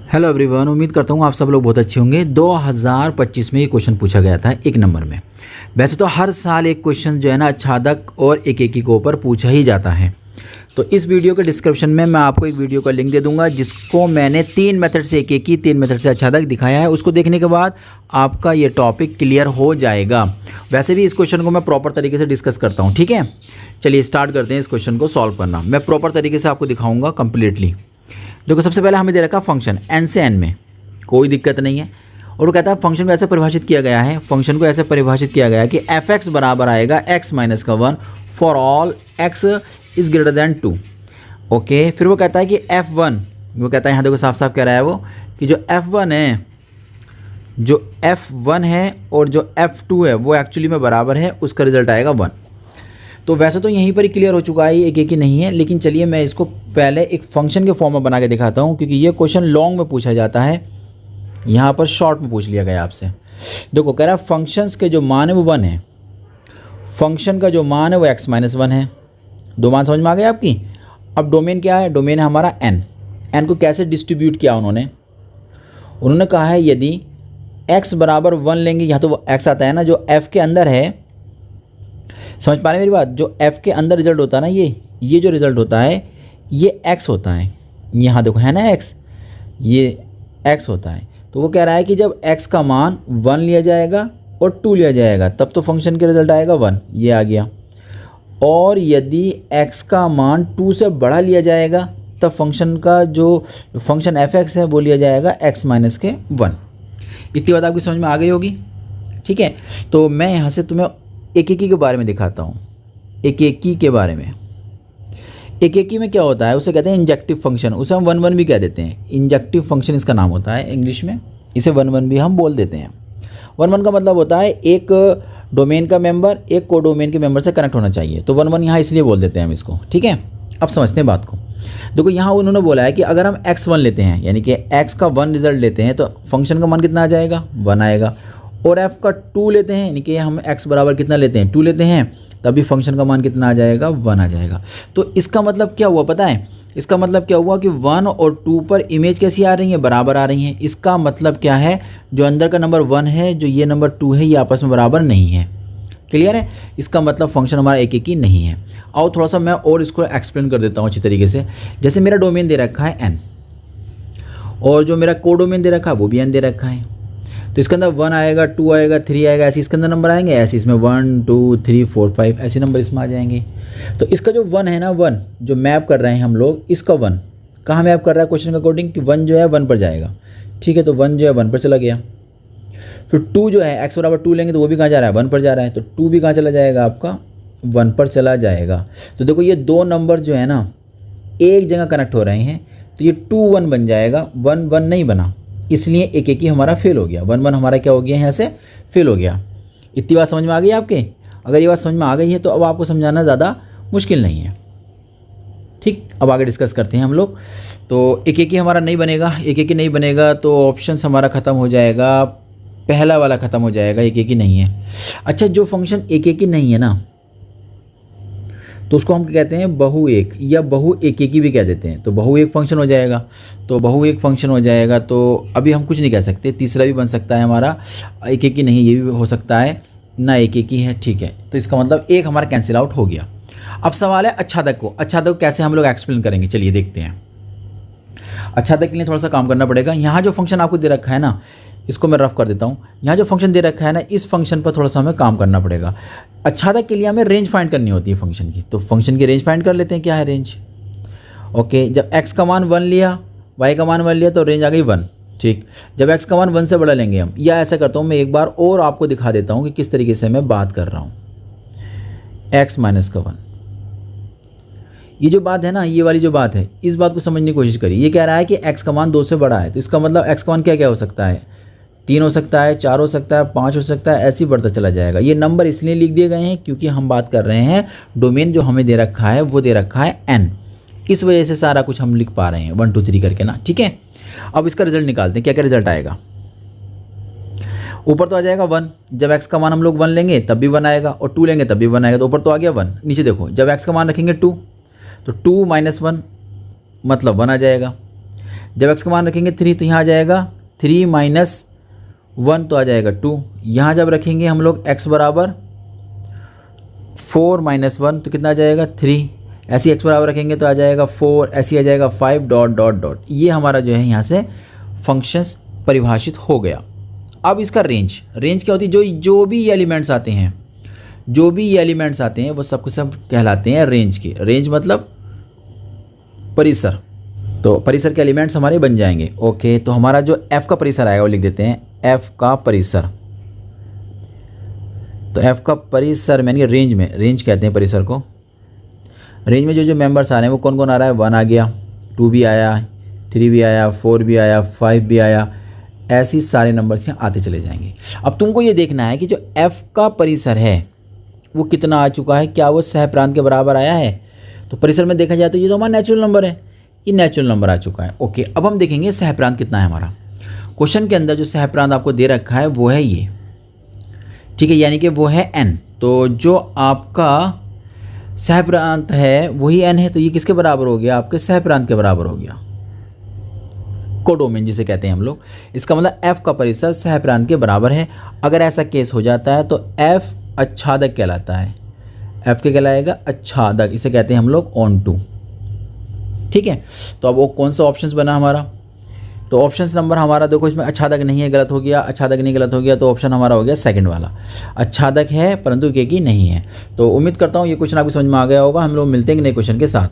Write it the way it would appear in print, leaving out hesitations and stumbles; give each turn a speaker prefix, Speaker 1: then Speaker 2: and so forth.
Speaker 1: Hello everyone, उम्मीद करता हूँ आप सब लोग बहुत अच्छे होंगे। 2025 में ये क्वेश्चन पूछा गया था एक नंबर में। वैसे तो हर साल एक क्वेश्चन जो है ना अच्छादक और एकेकी के ऊपर पूछा ही जाता है। तो इस वीडियो के डिस्क्रिप्शन में मैं आपको एक वीडियो का लिंक दे दूंगा जिसको मैंने 3 मेथड से एकेकी 3 मेथड से अच्छादक दिखाया है। उसको देखने के बाद आपका ये टॉपिक क्लियर हो जाएगा। वैसे भी इस क्वेश्चन को मैं प्रॉपर तरीके से डिस्कस करता हूँ, ठीक है। चलिए स्टार्ट करते हैं इस क्वेश्चन को सॉल्व करना। मैं प्रॉपर तरीके से आपको दिखाऊँगा कम्प्लीटली। देखो, सबसे पहले हमें दे रखा फंक्शन एन से एन में, कोई दिक्कत नहीं है। और वो कहता है फंक्शन को ऐसे परिभाषित किया गया है, फंक्शन को ऐसे परिभाषित किया गया है कि एफ एक्स बराबर आएगा एक्स माइनस का 1 for all x is greater than 2। Okay, फिर वो कहता है कि F1, वो कहता है यहाँ देखो साफ साफ कह रहा है वो कि जो F1 है और जो F2 है वो एक्चुअली में बराबर है, उसका रिजल्ट आएगा 1। तो वैसे तो यहीं पर ही क्लियर हो चुका है, ये एक ही नहीं है, लेकिन चलिए मैं इसको पहले एक फंक्शन के फॉर्म में बना के दिखाता हूँ, क्योंकि ये क्वेश्चन लॉन्ग में पूछा जाता है, यहाँ पर शॉर्ट में पूछ लिया गया आपसे। देखो कह रहा है फंक्शंस के जो मान है वो 1 है, फंक्शन का जो मान है वो x माइनस 1 है। दो मान समझ में आ गए आपकी। अब डोमेन क्या है? डोमेन है हमारा n को कैसे डिस्ट्रीब्यूट किया उन्होंने कहा है यदि x बराबर 1 लेंगे, यहाँ तो वो x आता है ना जो f के अंदर है, समझ पा रहे मेरी बात। जो f के अंदर रिजल्ट होता है ना, ये जो रिजल्ट होता है ये x होता है। यहाँ देखो है ना x, ये x होता है। तो वो कह रहा है कि जब x का मान 1 लिया जाएगा और 2 लिया जाएगा तब तो फंक्शन का रिजल्ट आएगा 1, ये आ गया। और यदि x का मान 2 से बड़ा लिया जाएगा तब फंक्शन का जो फंक्शन f(x) है वो लिया जाएगा x माइनस के 1। इतनी बात आपकी समझ में आ गई होगी, ठीक है। तो मैं यहाँ से तुम्हें एकेकी के बारे में दिखाता हूँ। एकेकी के बारे में, एकेकी में क्या होता है उसे कहते हैं इंजेक्टिव फंक्शन, उसे हम 1 1 भी कह देते हैं। इंजेक्टिव फंक्शन इसका नाम होता है इंग्लिश में, इसे 1 1 भी हम बोल देते हैं। 1 1 का मतलब होता है एक डोमेन का मेंबर एक को डोमेन के मेंबर से कनेक्ट होना चाहिए, तो 1 1 यहाँ इसलिए बोल देते हैं हम इसको, ठीक है। अब समझते हैं बात को। देखो यहाँ उन्होंने बोला है कि अगर हम x1 लेते हैं, यानी कि x का 1 रिजल्ट लेते हैं, तो फंक्शन का मान कितना आ जाएगा? 1 आएगा। और f का 2 लेते हैं, यानी कि हम x बराबर कितना लेते हैं? 2 लेते हैं, तभी फंक्शन का मान कितना आ जाएगा? 1 आ जाएगा। तो इसका मतलब क्या हुआ पता है? इसका मतलब क्या हुआ कि 1 और 2 पर इमेज कैसी आ रही है? बराबर आ रही हैं। इसका मतलब क्या है? जो अंदर का नंबर 1 है, जो ये नंबर 2 है, ये आपस में बराबर नहीं है। क्लियर है? इसका मतलब फंक्शन हमारा एक ही नहीं है। आओ थोड़ा सा मैं और इसको एक्सप्लेन कर देता हूँ अच्छी तरीके से। जैसे मेरा डोमेन दे रखा है n, और जो मेरा कोडोमेन दे रखा है वो भी n दे रखा है। तो इसके अंदर 1 आएगा, 2 आएगा, 3 आएगा, ऐसे इसके अंदर नंबर आएंगे, ऐसे इसमें 1 2 3 4 5 ऐसे नंबर इसमें आ जाएंगे। तो इसका जो 1 है ना, 1 जो मैप कर रहे हैं हम लोग, इसका 1 कहाँ मैप कर रहा है क्वेश्चन के अकॉर्डिंग कि 1 जो है 1 पर जाएगा, ठीक है। तो 1 जो है 1 पर चला गया। फिर 2 जो है x बराबर 2 लेंगे तो वो भी कहाँ जा रहा है? 1 पर जा रहा है। तो 2 भी कहाँ चला जाएगा? आपका 1 पर चला जाएगा। तो देखो ये दो नंबर जो है ना एक जगह कनेक्ट हो रहे हैं, तो ये 2 1 बन जाएगा, 1 1 नहीं बना, इसलिए एक ही हमारा फेल हो गया। 1 1 हमारा क्या हो गया? यहाँ से फेल हो गया। इतनी बात समझ में आ गई आपके? अगर ये बात समझ में आ गई है तो अब आपको समझाना ज़्यादा मुश्किल नहीं है, ठीक। अब आगे डिस्कस करते हैं हम लोग। तो एक ही हमारा नहीं बनेगा, एक नहीं बनेगा तो ऑप्शन हमारा ख़त्म हो जाएगा, पहला वाला ख़त्म हो जाएगा, एक ही नहीं है। अच्छा, जो फंक्शन एक ही नहीं है ना, तो उसको हम कहते हैं बहु एक या बहु एक भी कह देते हैं। तो बहु एक फंक्शन हो जाएगा, तो बहु एक फंक्शन हो जाएगा। तो अभी हम कुछ नहीं कह सकते, तीसरा भी बन सकता है हमारा, एक ही नहीं ये भी हो सकता है ना, एक ही है, ठीक है। तो इसका मतलब एक हमारा कैंसिल आउट हो गया। अब सवाल है अच्छादक को। अच्छादक को कैसे हम लोग एक्सप्लेन करेंगे, चलिए देखते हैं। अच्छादक के लिए थोड़ा सा काम करना पड़ेगा। यहाँ जो फंक्शन आपको दे रखा है ना, इसको मैं रफ कर देता हूँ। यहाँ जो फंक्शन दे रखा है ना, इस फंक्शन पर थोड़ा सा हमें काम करना पड़ेगा। अच्छादक के लिए हमें रेंज फाइंड करनी होती है फंक्शन की, तो फंक्शन की रेंज फाइंड कर लेते हैं। क्या है रेंज? ओके, जब x का मान 1 लिया, y का मान 1 लिया, तो रेंज आ गई 1, ठीक। जब x का मान 1 से बड़ा लेंगे हम, या ऐसा करता हूँ मैं एक बार और आपको दिखा देता हूँ कि किस तरीके से मैं बात कर रहा हूँ। x माइनस का 1, ये जो बात है ना, ये वाली जो बात है, इस बात को समझने की कोशिश करिए। ये कह रहा है कि x का मान 2 से बड़ा है, तो इसका मतलब x का मान क्या क्या हो सकता है? 3 हो सकता है, 4 हो सकता है, 5 हो सकता है, ऐसे ही बढ़ता चला जाएगा। ये नंबर इसलिए लिख दिए गए हैं क्योंकि हम बात कर रहे हैं डोमेन जो हमें दे रखा है वो दे रखा है n, इस वजह से सारा कुछ हम लिख पा रहे हैं 1 2 3 करके ना, ठीक है। अब इसका रिजल्ट निकालते हैं, क्या क्या रिजल्ट आएगा। ऊपर तो आ जाएगा 1, जब x का मान हम लोग 1 लेंगे तब भी 1 आएगा, और 2 लेंगे तब भी 1 आएगा, तो ऊपर तो आ गया 1। नीचे देखो, जब x का मान रखेंगे 2, तो 2 - 1 मतलब 1 आ जाएगा। जब x का मान रखेंगे 3 तो यहाँ आ जाएगा 3 माइनस 1 तो आ जाएगा 2। यहाँ जब रखेंगे हम लोग x बराबर 4 माइनस 1 तो कितना आ जाएगा 3। ऐसे ही x बराबर रखेंगे तो आ जाएगा 4, ऐसे ही आ जाएगा 5 डॉट डॉट डॉट। ये हमारा जो है यहाँ से फंक्शंस परिभाषित हो गया। अब इसका रेंज क्या होती है, जो भी एलिमेंट्स आते हैं, जो भी एलिमेंट्स आते हैं वो सब के सब कहलाते हैं रेंज के। रेंज मतलब परिसर। तो परिसर के एलिमेंट्स हमारे बन जाएंगे। ओके, तो हमारा जो f का परिसर आएगा वो लिख देते हैं f का परिसर। तो f का परिसर यानी रेंज में, रेंज कहते हैं परिसर को। रेंज में जो मेंबर्स आ रहे हैं वो कौन कौन आ रहा है, 1 आ गया, 2 भी आया, 3 भी आया, 4 भी आया, 5 भी आया, ऐसे सारे नंबर्स यहाँ आते चले जाएंगे। अब तुमको ये देखना है कि जो f का परिसर है वो कितना आ चुका है, क्या वो सह प्रांत के बराबर आया है। तो परिसर में देखा जाए तो ये तो हमारा नेचुरल नंबर है, ये नेचुरल नंबर आ चुका है। ओके, अब हम देखेंगे सह प्रांत कितना है हमारा। क्वेश्चन के अंदर जो सह प्रांत आपको दे रखा है वो है ये, ठीक है, यानी कि वो है n। तो जो आपका सह प्रांत है वही n है, तो ये किसके बराबर हो गया, आपके सह प्रांत के बराबर हो गया, कोडोमेन जिसे कहते हैं हम लोग। इसका मतलब f का परिसर सह प्रांत के बराबर है। अगर ऐसा केस हो जाता है तो f आच्छादक कहलाता है। f के कहलाएगा आच्छादक, इसे कहते हैं हम लोग ऑन टू, ठीक है। तो अब वो कौन सा ऑप्शंस बना हमारा, तो ऑप्शंस नंबर हमारा देखो, इसमें आच्छादक नहीं है, गलत हो गया, आच्छादक नहीं गलत हो गया, तो ऑप्शन हमारा हो गया सेकंड वाला, आच्छादक है परंतु के की नहीं है। तो उम्मीद करता हूँ ये क्वेश्चन आपको समझ में आ गया होगा। हम लोग मिलते हैं नए क्वेश्चन के साथ।